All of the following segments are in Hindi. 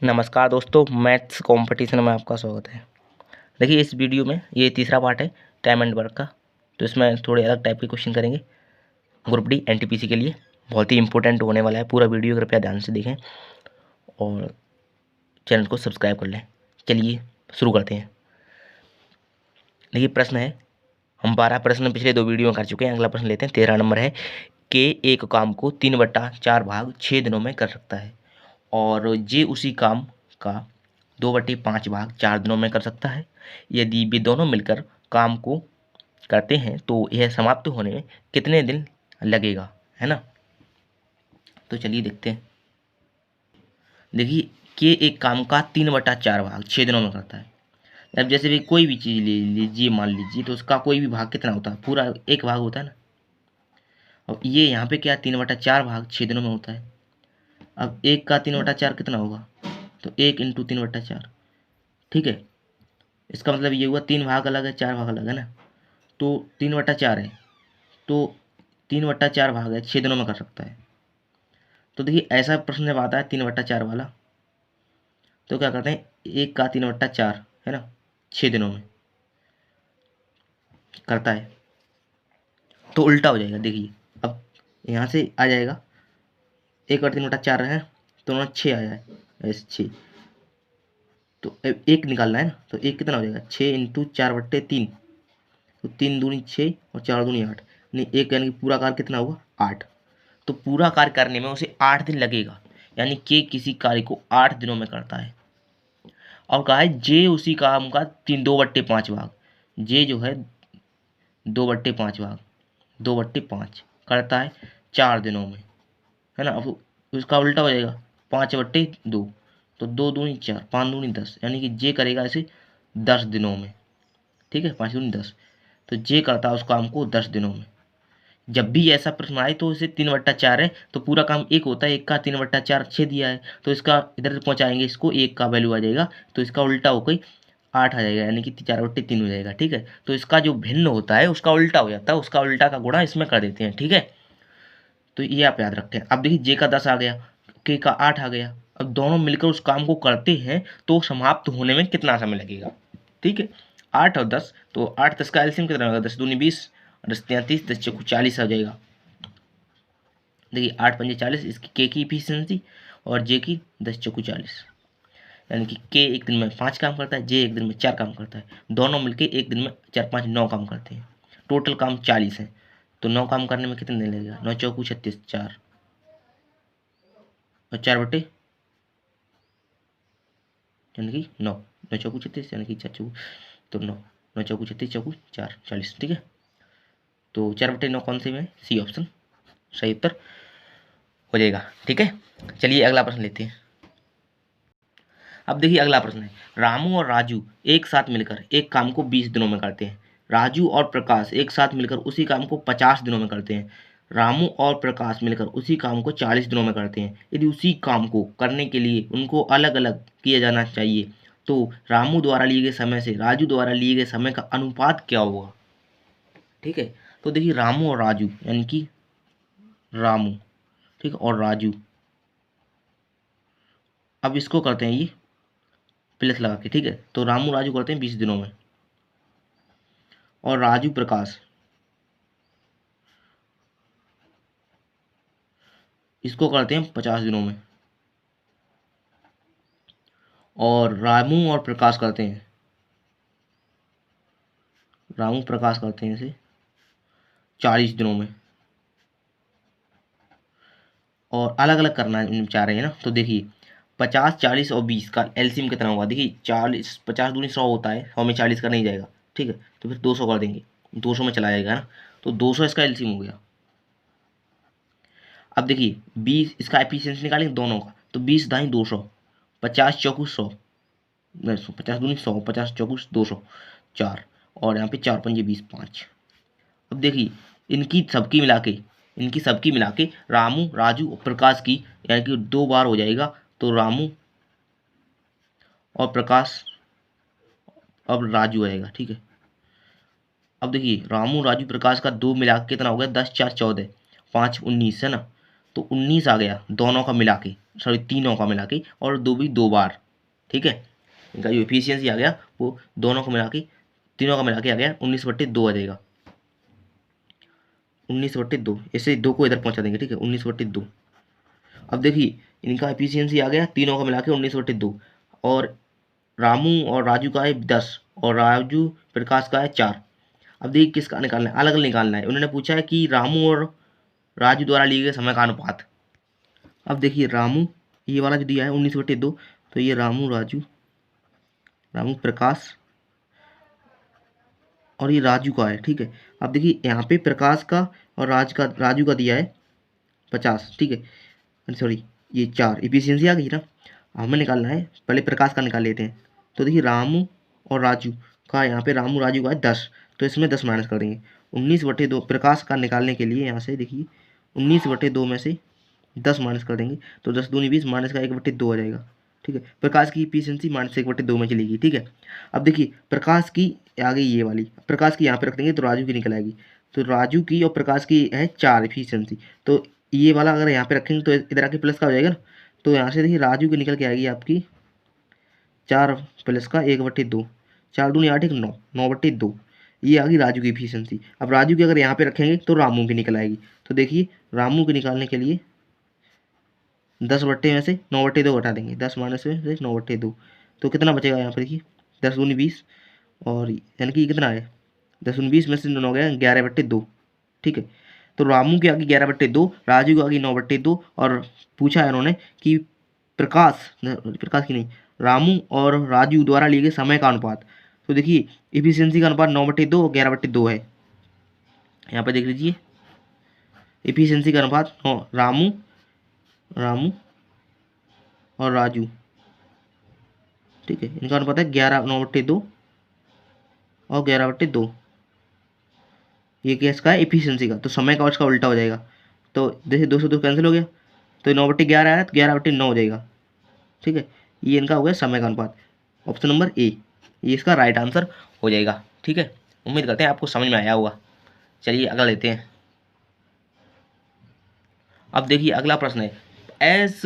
नमस्कार दोस्तों, मैथ्स कंपटीशन में आपका स्वागत है। देखिए इस वीडियो में ये तीसरा पार्ट है टाइम एंड वर्क का। तो इसमें थोड़े अलग टाइप के क्वेश्चन करेंगे ग्रुप डी एनटीपीसी के लिए। बहुत ही इंपॉर्टेंट होने वाला है। पूरा वीडियो कृपया ध्यान से देखें और चैनल को सब्सक्राइब कर लें। चलिए शुरू करते हैं। देखिए प्रश्न है, हम 12 प्रश्न पिछले 2 वीडियो में कर चुके हैं। अगला प्रश्न लेते हैं। 13 नंबर है के एक काम को 3/4 भाग 6 दिनों में कर सकता है और जे उसी काम का 2/5 भाग 4 दिनों में कर सकता है। यदि वे दोनों मिलकर काम को करते हैं तो यह समाप्त होने में कितने दिन लगेगा, है ना। तो चलिए देखते हैं। देखिए के एक काम का 3/4 भाग 6 दिनों में करता है। अब जैसे भी कोई भी चीज़ ले लीजिए, मान लीजिए, तो उसका कोई भी भाग कितना होता है? पूरा एक भाग होता है ना। और ये यहाँ पे क्या 3/4 भाग 6 दिनों में होता है। अब एक का 3/4 कितना होगा? तो 1 × 3/4, ठीक है। इसका मतलब ये हुआ 3 भाग अलग है, 4 भाग अलग है ना। तो 3/4 है, तो 3/4 भाग है 6 दिनों में कर सकता है। तो देखिए ऐसा प्रश्न जब आता है 3/4 वाला, तो क्या करते हैं, 1 का 3/4 है ना, 6 दिनों में करता है। तो उल्टा हो जाएगा। देखिए अब यहाँ से आ जाएगा 1 और 3/4 है, तो 6 आया है, ऐसे 6। तो एक निकालना है ना, तो एक कितना हो जाएगा 6 × 4/3, तो 3 दूनी 6 और 4 दूनी 8, यानी एक, यानी कि पूरा कार्य कितना हुआ 8। तो पूरा कार्य करने में उसे 8 दिन लगेगा, यानी कि किसी कार्य को 8 दिनों में करता है। और कहा है जे उसी काम का 2/5 भाग, जे जो है 2/5 भाग 2/5 करता है 4 दिनों में, है ना। अब उसका उल्टा हो जाएगा 5/2, तो 2 दूनी 4, 5 दूनी 10, यानी कि जे करेगा इसे 10 दिनों में, ठीक है। 5 दूनी 10, तो जे करता है उस काम को 10 दिनों में। जब भी ऐसा प्रश्न आए तो इसे 3/4 है, तो पूरा काम एक होता है, एक का 3/4 6 दिया है, तो इसका इधर पहुंचाएंगे, इसको एक का वैल्यू आ जाएगा, तो इसका उल्टा होकर 8 आ जाएगा, यानी कि 4/3 हो जाएगा, ठीक है। तो इसका जो भिन्न होता है उसका उल्टा हो जाता है, उसका उल्टा का गुणा इसमें कर देते हैं, ठीक है। तो ये आप याद रखें। अब देखिए जे का 10 आ गया, के का 8 आ गया। अब दोनों मिलकर उस काम को करते हैं तो समाप्त होने में कितना समय लगेगा, ठीक है। 8 और 10, तो 8 10 का एलसीएम कितना होगा? 10 दूनी 20, 10 33, 10 चौको 40 आ जाएगा। देखिए 8 पंजे 40, इसकी के की इफिशियंसी और जे की 10 चौको 40, यानी कि के एक दिन में 5 काम करता है, जे एक दिन में 4 काम करता है। दोनों मिलके एक दिन में 4 5 9 काम करते हैं। टोटल काम 40 है, तो 9 काम करने में कितने दिन लगेगा? 9 चौको 36, 4 और 4 बटे, यानी कि 9, 9 चौको 36, यानी कि 4 चौको, तो 9, 9 चौको 36, चौको 4 40, ठीक है। तो 4/9 कौन से में? सी ऑप्शन सही उत्तर हो जाएगा, ठीक है। चलिए अगला प्रश्न लेते हैं। अब देखिए अगला प्रश्न है, रामू और राजू एक साथ मिलकर एक काम को 20 दिनों में करते हैं। राजू और प्रकाश एक साथ मिलकर उसी काम को 50 दिनों में करते हैं। रामू और प्रकाश मिलकर उसी काम को 40 दिनों में करते हैं। यदि उसी काम को करने के लिए उनको अलग अलग किया जाना चाहिए तो रामू द्वारा लिए गए समय से राजू द्वारा लिए गए समय का अनुपात क्या होगा, ठीक है। तो देखिए रामू और राजू, यानी कि रामू, ठीक है, और राजू, अब इसको करते हैं ये प्लस लगा के, ठीक है। तो रामू राजू करते हैं 20 दिनों में, और राजू प्रकाश इसको करते हैं 50 दिनों में, और रामू और प्रकाश करते हैं, रामू प्रकाश करते हैं इसे 40 दिनों में। और अलग अलग करना चाह रहे हैं ना, तो देखिए 50 40 और 20 का एलसीएम कितना होगा? देखिए 40 50 दूनी 100 होता है, 100 में 40 का नहीं जाएगा, ठीक है। तो फिर 200 कर देंगे, 200 में चला जाएगा ना, तो 200 इसका एलसीएम हो गया। अब देखिए 20 इसका एफिशिएंसी निकालेंगे दोनों का, तो 20 दाई 200, 50 चौकू 100, 50 दूनी 100, 50 चौकू 200, 4, और यहाँ पे 4 पंजे 20 5। अब देखिए इनकी सबकी मिला के रामू राजू और प्रकाश की, यानी कि 2 बार हो जाएगा, तो रामू और प्रकाश, अब राजू आएगा, ठीक है। अब देखिए रामू राजू प्रकाश का 2 मिला के कितना हो गया? 10 4 14, 5 19, है ना। तो 19 आ गया दोनों का मिला के, सॉरी तीनों का मिला के, और 2 भी 2 बार। ठीक है, इनका जो एफिशिएंसी आ गया वो दोनों को मिला के, तीनों का मिला के आ गया 19/2 आ जाएगा। 19/2, ऐसे 2 को इधर पहुंचा देंगे। ठीक है, 19/2। अब देखिए इनका एफिशिएंसी आ गया तीनों का मिला के 19/2, और रामू और राजू का है 10, और राजू प्रकाश का है 4। अब देखिए किसका निकालना है, अलग अलग निकालना है। उन्होंने पूछा है कि रामू और राजू द्वारा लिए गए समय का अनुपात। अब देखिए रामू, ये वाला जो दिया है 19/2, तो ये रामू राजू, रामू प्रकाश, और ये राजू का है। ठीक है, अब देखिए यहाँ पे प्रकाश का और राजू का दिया है 50। ठीक है, सॉरी ये 4, एफिशिएंसी आ गई ना। हमें निकालना है, पहले प्रकाश का निकाल लेते हैं। तो देखिए रामू और राजू का, यहाँ पे रामू राजू का है 10, तो इसमें 10 माइनस कर देंगे। 19/2 प्रकाश का निकालने के लिए यहाँ से देखिए 19/2 में से 10 माइनस कर देंगे, तो 10 दूनी 20, माइनस का 1/2 आ जाएगा। ठीक है, प्रकाश की एफिशिएंसी -1/2 में चलेगी। ठीक है, अब देखिए प्रकाश की आ गई ये वाली, प्रकाश की यहाँ पे रख देंगे तो राजू की निकल आएगी। तो राजू की और प्रकाश की है 4 एफिशिएंसी, तो ये वाला अगर यहाँ पे रखेंगे तो इधर आके प्लस का हो जाएगा ना। तो यहाँ से देखिए राजू की निकल के आएगी आपकी 4 प्लस का 1/2, 4 दूनी 8, 1 9, 9/2, ये आ गई राजू की एफिशिएंसी। अब राजू की अगर यहाँ पे रखेंगे तो रामू की निकल आएगी। तो देखिए रामू की निकालने के लिए 10 में से 9/2 घटा देंगे, 10 माइनस में से 9/2, तो कितना बचेगा यहाँ पर देखिए 10 दूनी 20, और यानी कि कितना है 10 दूनी 20 में से 9 गया 11/2। ठीक है, तो रामू की आ गई 11/2, राजू की आ गई 9/2, और पूछा है उन्होंने कि प्रकाश की नहीं, रामू और राजू द्वारा लिए गए समय का अनुपात। तो देखिए इफिशियंसी का अनुपात 9/2 और 11/2 है। यहाँ पे देख लीजिए इफिशियंसी का अनुपात रामू रामू और राजू, ठीक है, इनका अनुपात है 11 9/2 और 11/2। ये केस का है एफिशिएंसी का, तो समय का उसका उल्टा हो जाएगा। तो जैसे 200 कैंसिल हो गया, तो 9/11 आया तो 11/9 हो जाएगा। ठीक है, ये इनका हो गया समय का अनुपात, ऑप्शन नंबर ए, ये इसका राइट आंसर हो जाएगा। ठीक है, उम्मीद करते हैं आपको समझ में आया होगा। चलिए अगला लेते हैं। अब देखिए अगला प्रश्न है, एस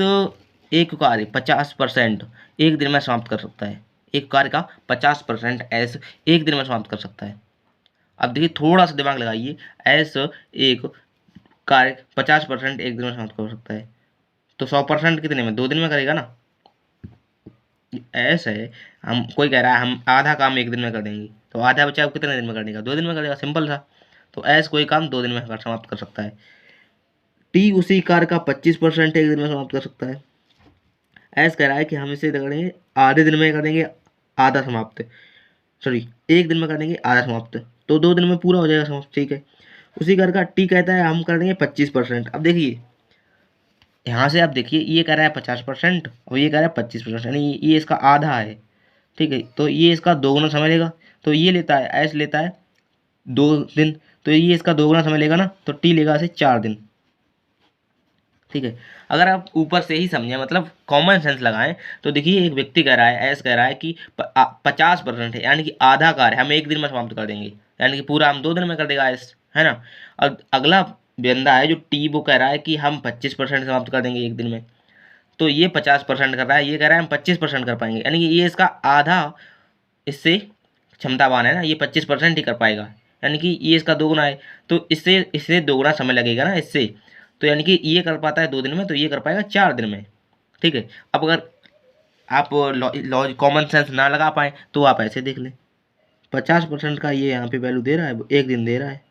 एक कार्य 50% एक दिन में समाप्त कर सकता है। एक कार्य का 50% एस एक दिन में समाप्त कर सकता है। अब देखिए थोड़ा सा दिमाग लगाइए, एस एक कार्य 50% एक दिन में समाप्त कर सकता है, तो 100% कितने में, 2 दिन में करेगा ना। ऐसा है, हम कोई कह रहा है हम आधा काम एक दिन में कर देंगे, तो आधा बचा वो कितने दिन में कर देगा, 2 दिन में कर देगा, सिंपल था। तो ऐसा कोई काम 2 दिन में समाप्त कर सकता है। टी उसी कार्य का 25% एक दिन में समाप्त कर सकता है। ऐसा कह रहा है कि हम इसे करेंगे आधे दिन में कर देंगे आधा समाप्त, सॉरी एक दिन में कर देंगे आधा समाप्त, तो 2 दिन में पूरा हो जाएगा समाप्त। ठीक है, उसी कार्य का टी कहता है हम कर देंगे 25%। अब देखिए यहाँ से आप देखिए ये कह रहा है 50% और ये कह रहा है 25%, यानी ये इसका आधा है। ठीक है, तो ये इसका दोगुना समय लेगा, तो ये लेता है ऐसे लेता है 2 दिन, तो ये इसका दोगुना समय लेगा ना, तो टी लेगा इसे 4 दिन। ठीक है, अगर आप ऊपर से ही समझें मतलब कॉमन सेंस लगाएं, तो देखिए एक व्यक्ति कह रहा है ऐसा कह रहा है कि 50% है, यानी कि आधा कार्य हम एक दिन में समाप्त कर देंगे, यानी कि पूरा हम 2 दिन में कर देगा ऐस, है ना। और अगला बंदा है जो टी, वो कह रहा है कि हम 25% समाप्त कर देंगे एक दिन में, तो ये 50% कर रहा है, ये कह रहा है हम 25% कर पाएंगे, यानी कि ये इसका आधा इससे क्षमतावान है ना, ये 25% ही कर पाएगा, यानी कि ये इसका दोगुना है, तो इससे इससे दोगुना समय लगेगा ना इससे, तो यानी कि ये कर पाता है 2 दिन में, तो ये कर पाएगा 4 दिन में। ठीक है, अब अगर आप लॉज कॉमन सेंस ना लगा पाए तो आप ऐसे देख लें, 50% का ये यहाँ पे वैल्यू दे रहा है, एक दिन दे रहा है,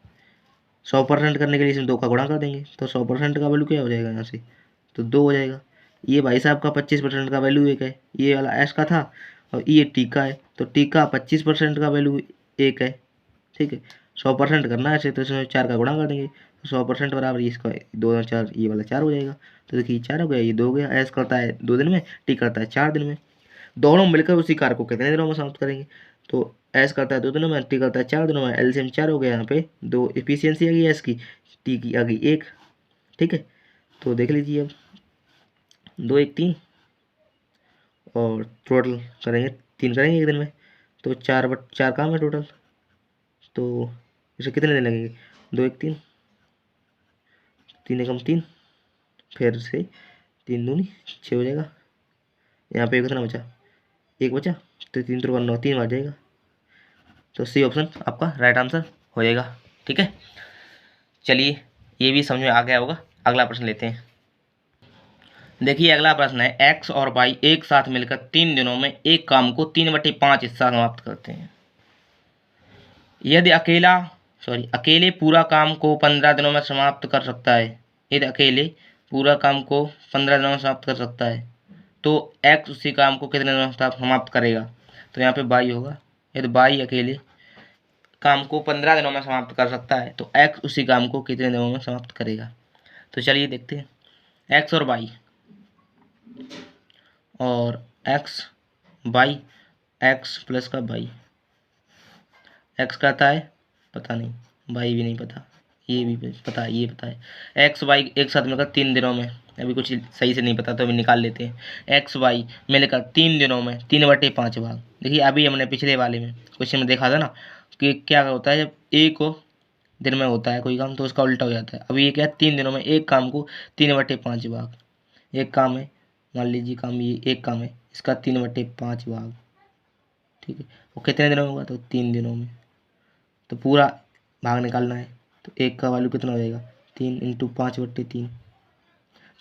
100% करने के लिए इसमें 2 का गुणा कर देंगे, तो 100% का वैल्यू क्या हो जाएगा यहाँ से, तो 2 हो जाएगा। ये भाई साहब का 25% का वैल्यू 1 है, ये वाला एस का था, और ये टी का है, तो टी का 25% का वैल्यू 1 है। ठीक है, 100% करना है ऐसे, तो इसमें 4 का गुणा कर देंगे, तो 100% बराबर इसका 2 4, ये वाला 4 हो जाएगा। तो देखिए 4 हो गया, ये 2 हो गया। एस करता है 2 दिन में, टी करता है 4 दिन में, दोनों मिलकर उसी कार्य को कितने दिनों में समाप्त करेंगे। तो एस करता है 2 दिनों में, टी करता है 4 दिनों में, एलसीएम 4 हो गया, यहाँ पे 2 एफिशिएंसी आ गई एस की, टी की आ गई 1। ठीक है, तो देख लीजिए अब 2 1 3, और टोटल करेंगे 3 करेंगे एक दिन में, तो 4 काम है टोटल, तो इसे कितने दिन लगेंगे, 2 1 3, 3 एकम 3, फिर से 3 दूनी 6 हो जाएगा। यहाँ पे कितना बचा, 1 बचा, तो 3 3 9, 3 बच जाएगा। तो सी ऑप्शन आपका राइट आंसर हो जाएगा। ठीक है, चलिए ये भी समझ में आ गया होगा। अगला प्रश्न लेते हैं। देखिए अगला प्रश्न है, एक्स और वाई एक साथ मिलकर 3 दिनों में एक काम को 3/5 हिस्सा समाप्त करते हैं। यदि अकेले पूरा काम को 15 दिनों में समाप्त कर सकता है, यदि अकेले पूरा काम को 15 दिनों में समाप्त कर सकता है, तो एक्स उसी काम को कितने दिनों में समाप्त करेगा। तो यहाँ पे वाई होगा। यदि वाई अकेले काम को 15 दिनों में समाप्त कर सकता है, तो एक्स उसी काम को कितने दिनों में समाप्त करेगा। तो चलिए देखते हैं। एक्स और वाई, और एक्स वाई, एक्स प्लस का वाई, एक्स कहता है पता नहीं, वाई भी नहीं पता, ये भी पता है, ये पता है। एक्स वाई एक साथ मिलकर 3 दिनों में, अभी कुछ सही से नहीं पता तो अभी निकाल लेते हैं। एक्स वाई मिलकर 3 दिनों में 3/5 भाग। देखिए अभी हमने पिछले वाले में क्वेश्चन में देखा था ना कि क्या होता है, जब एक दिन में होता है कोई काम तो उसका उल्टा हो जाता है। अभी ये क्या है, 3 दिनों में एक काम को 3/5 भाग। एक काम है, मान लीजिए काम ये एक काम है, इसका 3/5 भाग। ठीक है, वो कितने दिनों में होगा, तो 3 दिनों में। तो पूरा भाग निकालना है, तो एक का वैल्यू कितना हो जाएगा, 3 इंटू 5/3।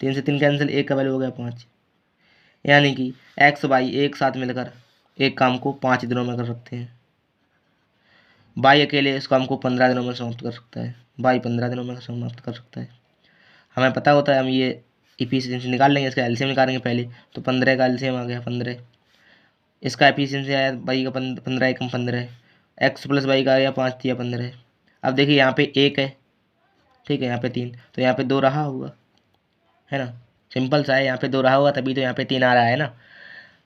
3 से 3 कैंसिल, एक का वैल्यू हो गया 5। यानी कि एक्स वाई एक साथ मिलकर एक काम को 5 दिनों में कर सकते हैं। वाई अकेले इस काम को 15 दिनों में समाप्त कर सकता है। वाई 15 दिनों में समाप्त कर सकता है। हमें पता होता है, हम ये इफिशियंसी निकाल लेंगे, इसका एलसीएम निकालेंगे पहले। तो 15 का एलसीएम आ गया 15, इसका एफिशिएंसी आया वाई का 15 एकम 15, एक्स प्लस वाई का आया 5 या 15। अब देखिए यहाँ पे 1 है, ठीक है, यहाँ पे 3, तो यहाँ पे 2 रहा होगा, है ना। सिंपल सा है, यहाँ पे 2 रहा होगा तभी तो यहाँ पे 3 आ रहा है ना।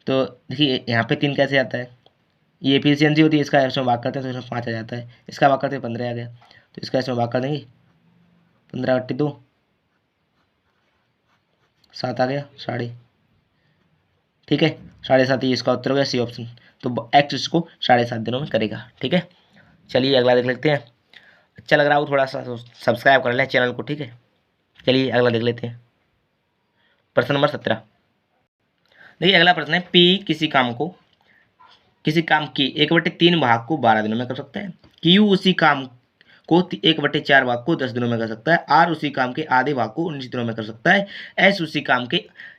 तो देखिए यहाँ पे 3 कैसे आता है, ये एफिशिएंसी होती है, इसका इसमें भाग करते हैं तो इसमें 5 आ जाता है, इसका भाग करते हैं 15 आ गया, तो इसका इसमें भाग कर देंगे 15/2, 7 आ गया, साढ़े। ठीक है, 7.5 ही इसका उत्तर हो गया, सी ऑप्शन। तो एक्स इसको 7.5 दिनों में करेगा। ठीक है, चलिए अगला देख लेते हैं। अच्छा लग रहा हो थोड़ा सा सब्सक्राइब कर लें चैनल को। ठीक है, चलिए अगला देख लेते हैं। प्रश्न नंबर 17। देखिए अगला प्रश्न है, पी किसी काम की 1/3 भाग को 12 दिनों में कर सकता है। क्यू उसी काम को 1/4 भाग को 10 दिनों में कर सकता है। आर उसी काम के आधे भाग को 19 दिनों में कर सकता है। एस उसी काम के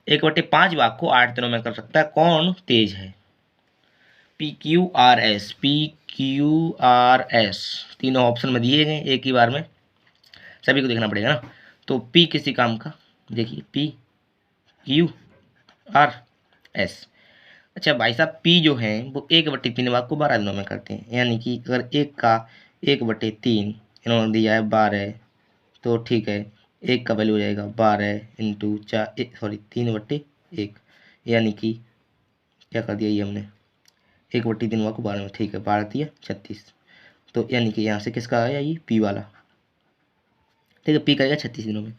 1/5 भाग को 8 दिनों में कर सकता है। कौन तेज है। PQRS तीनों ऑप्शन में दिए गए एक ही बार में, सभी को देखना पड़ेगा ना। तो पी किसी काम का, देखिए PQRS। अच्छा भाई साहब, पी जो है वो 1/3 भाग को 12 दिनों में करते हैं। यानी कि अगर एक का 1/3 इन्होंने दिया है 12, तो ठीक है, एक का वैल्यू हो जाएगा 12 इंटू 4 सॉरी 3/1, यानी कि क्या कर दिया ये हमने, 1/3 भाग को 12 में, ठीक है, 12 दिया 36। तो यानी कि यहाँ से किसका आया, ये पी वाला। ठीक है, पी करेगा 36 दिनों में।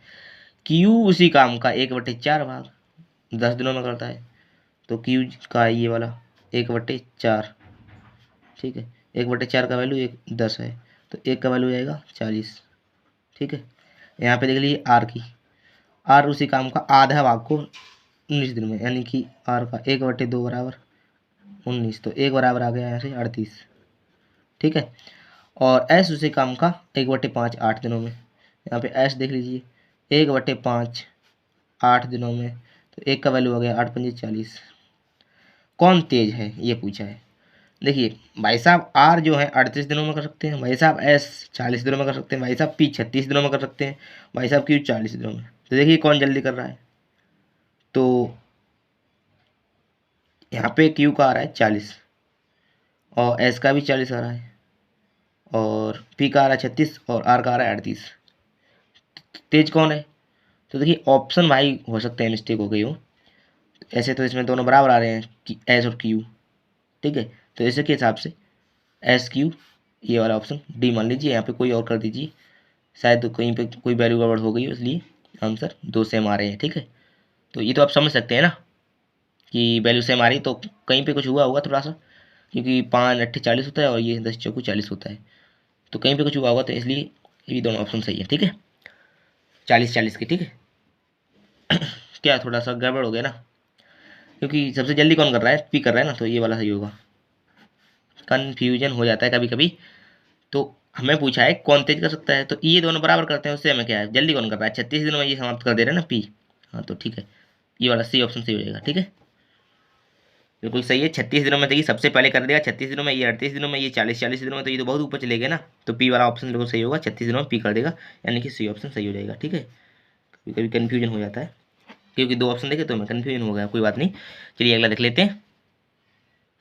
क्यू उसी काम का 1/4 भाग 10 दिनों में करता है। तो क्यू का ये वाला 1/4, ठीक है, 1/4 का वैल्यू 10 है, तो एक का वैल्यू जाएगा 40। ठीक है, यहाँ पे देख लीजिए आर उसी काम का आधा भाग को 19 दिन में, यानी कि आर का 1/2 बराबर 19, तो एक बराबर आ गया यहाँ से 38। ठीक है, और एस उसी काम का 1/5 8 दिनों में। यहाँ पे एस देख लीजिए 1/5 8 दिनों में, तो एक का वैल्यू हो गया 8 पंजे 40। कौन तेज है ये पूछा है। देखिए भाई साहब, आर जो है 38 दिनों में कर सकते हैं भाई साहब, एस 40 दिनों में कर सकते हैं भाई साहब, पी 36 दिनों में कर सकते हैं भाई साहब, क्यू 40 दिनों में। तो देखिए कौन जल्दी कर रहा है। तो यहाँ पे क्यू का आ रहा है 40, और एस का भी 40 आ रहा है, और पी का आ रहा है 36, और आर का आ रहा है 38। तेज कौन है। तो देखिए ऑप्शन भाई हो सकते हैं मिस्टेक हो गई हो, ऐसे तो इसमें दोनों बराबर आ रहे हैं कि एस और क्यू। ठीक है, तो ऐसे के हिसाब से एस क्यू, ये वाला ऑप्शन डी मान लीजिए, यहाँ पे कोई और कर दीजिए, शायद तो कहीं पे कोई वैल्यू गड़बड़ हो गई हो, इसलिए आंसर 2 सेम आ रहे हैं। ठीक है, तो ये तो आप समझ सकते हैं ना कि वैल्यू सेम आ रही, तो कहीं पे कुछ हुआ होगा थोड़ा सा, क्योंकि 5 8 40 होता है और ये 10 चौको 40 होता है, तो कहीं पे कुछ हुआ होगा, तो इसलिए ये दोनों ऑप्शन सही है। ठीक है, 40 40 की। ठीक है, क्या थोड़ा सा गड़बड़ हो गया ना, क्योंकि सबसे जल्दी कौन कर रहा है, पी कर रहा है ना, तो ये वाला सही होगा। कन्फ्यूजन हो जाता है कभी कभी। तो हमें पूछा है कौन तेज कर सकता है, तो ये दोनों बराबर करते हैं, उससे हमें क्या है, जल्दी कौन कर रहा है, 36 दिनों में ये समाप्त कर दे रहा है ना पी। हाँ तो ठीक है, ये वाला सी ऑप्शन सही हो जाएगा। ठीक है, बिल्कुल सही है। 36 दिनों में तो ये सबसे पहले कर देगा, 36 दिनों में, ये 38 दिनों में, ये 40 दिनों में, तो ये तो बहुत ऊपर चलेगा ना। तो पी वाला ऑप्शन बिल्कुल सही होगा, 36 दिनों में पी कर देगा, यानी कि सी ऑप्शन सही हो जाएगा। ठीक है, कभी कभी कन्फ्यूजन हो जाता है, क्योंकि दो ऑप्शन देखे तो मैं कन्फ्यूजन हो गया, कोई बात नहीं। चलिए अगला देख लेते हैं।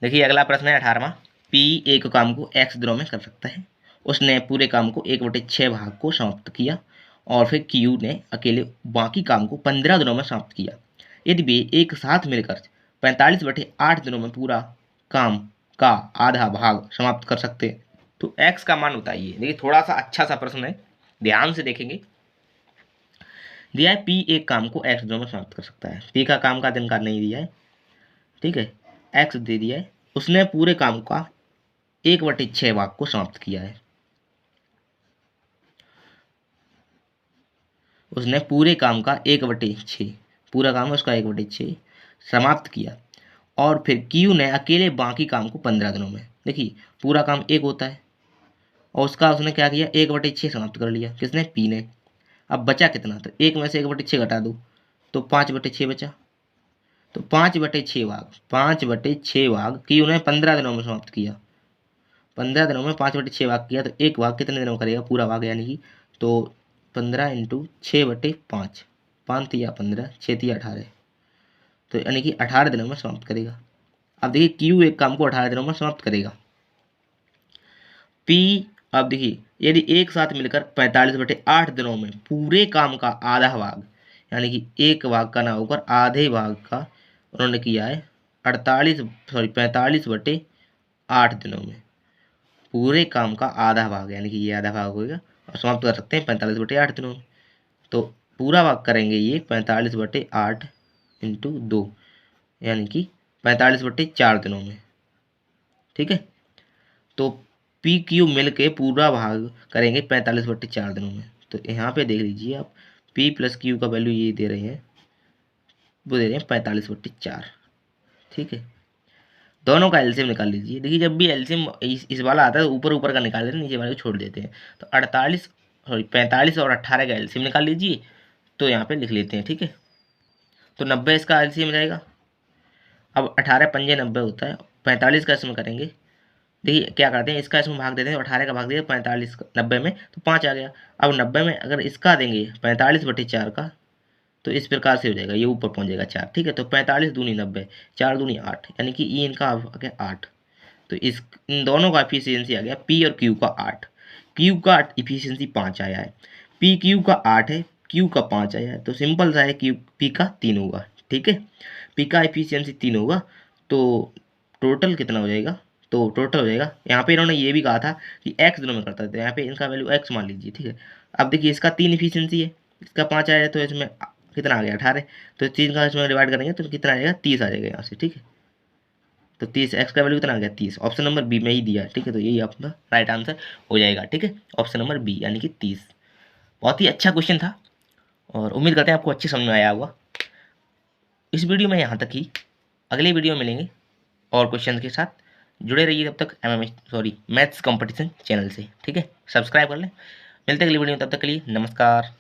देखिए अगला प्रश्न है 18वां। पी एक काम को एक्स दिनों में कर सकता है, उसने पूरे काम को 1/6 भाग को समाप्त किया, और फिर क्यू ने अकेले बाकी काम को 15 दिनों में समाप्त किया। यदि वे एक साथ मिलकर 45/8 दिनों में पूरा काम का आधा भाग समाप्त कर सकते हैं, तो एक्स का मान बताइए। देखिए थोड़ा सा अच्छा सा प्रश्न है, ध्यान से देखेंगे। दिया है पी एक काम को एक्स दिनों में समाप्त कर सकता है, पी का काम का दिन का नहीं दिया है, ठीक है, एक्स दे दिया है, उसने पूरे काम का 1/6 भाग को समाप्त किया है, उसने पूरे काम का 1/6, पूरा काम है उसका 1/6 समाप्त किया, और फिर क्यू ने अकेले बाकी काम को 15 दिनों में। देखिए पूरा काम एक होता है, और उसका उसने क्या किया, 1/6 समाप्त कर लिया, किसने, पी ने। अब बचा कितना, तो एक में से 1/6 घटा दो, तो 5/6 बचा। तो 5/6 भाग क्यू ने 15 दिनों में समाप्त किया, 15 दिनों में 5/6 भाग किया, तो एक भाग कितने दिनों में करेगा, पूरा भाग यानी कि, तो 15 × 6/5, 5×3 = 15, 6×3 = 18, तो यानी कि 18 दिनों में समाप्त करेगा। अब देखिए क्यू एक काम को 18 दिनों में समाप्त करेगा, पी, अब देखिए यदि एक साथ मिलकर 45/8 दिनों में पूरे काम का आधा भाग, यानी कि एक भाग का ना होकर आधे भाग का उन्होंने किया है 45/8 दिनों में, पूरे काम का आधा भाग, यानी कि ये आधा भाग होगा, और समाप्त कर सकते हैं 45/8 दिनों में। तो पूरा भाग करेंगे ये 45/8 इंटू 2, यानी कि 45/4 दिनों में। ठीक है, तो पी क्यू मिल के पूरा भाग करेंगे 45/4 दिनों में। तो यहाँ पे देख लीजिए आप, पी प्लस क्यू का वैल्यू ये दे रहे हैं, वो दे रहे हैं 45/4। ठीक है, दोनों का एलसीएम निकाल लीजिए। देखिए जब भी एलसीएम इस वाला आता है तो ऊपर ऊपर का निकाल देते हैं, नीचे वाले को छोड़ देते हैं। तो 45 और 18 का एलसीएम निकाल लीजिए, तो यहाँ पे लिख लेते हैं। ठीक है, तो 90 इसका एलसीएम जाएगा। अब 18 पंजे 90 होता है, 45 का इसमें करेंगे। देखिए क्या करते हैं, इसका इसमें भाग देते हैं, 18 का भाग दिया 45 90 में, तो 5 आ गया। अब 90 में अगर इसका देंगे 45/4 का, तो इस प्रकार से हो जाएगा, ये ऊपर पहुंच जाएगा 4। ठीक है, तो 45 दूनी 90, 4 दूनी 8, यानी कि ये इनका आ गया 8। तो इस इन दोनों का इफिशियंसी आ गया पी और क्यू का 8, क्यू का इफिशियंसी 5 आया है, पी क्यू का 8 है, क्यू का 5 आया है, तो सिंपल सा है, क्यू पी का 3 होगा। ठीक है, पी का इफिशियंसी 3 होगा, तो टोटल कितना हो जाएगा, तो टोटल हो जाएगा, यहाँ पे इन्होंने ये भी कहा था कि एक्स दिनों में करता था, यहाँ पे इनका वैल्यू एक्स मान लीजिए। ठीक है, अब देखिए इसका 3 इफिशियंसी है, इसका 5 आया है, तो इसमें कितना आ गया 18, तो 3 का इसमें डिवाइड करेंगे तो कितना आ जाएगा, 30 आ जाएगा यहाँ से। ठीक है, तो 30, एक्स का वैल्यू कितना आ गया 30, ऑप्शन नंबर बी में ही दिया है। ठीक है, तो यही आपका राइट आंसर हो जाएगा। ठीक है, ऑप्शन नंबर बी यानी कि 30। बहुत ही अच्छा क्वेश्चन था, और उम्मीद करते हैं आपको अच्छे समझ में आया होगा। इस वीडियो में यहाँ तक ही, अगले वीडियो में मिलेंगे और क्वेश्चन के साथ। जुड़े रहिए तब तक मैथ्स कंपटीशन चैनल से। ठीक है, सब्सक्राइब कर लें। मिलते हैं अगली वीडियो में, तब तक के लिए नमस्कार।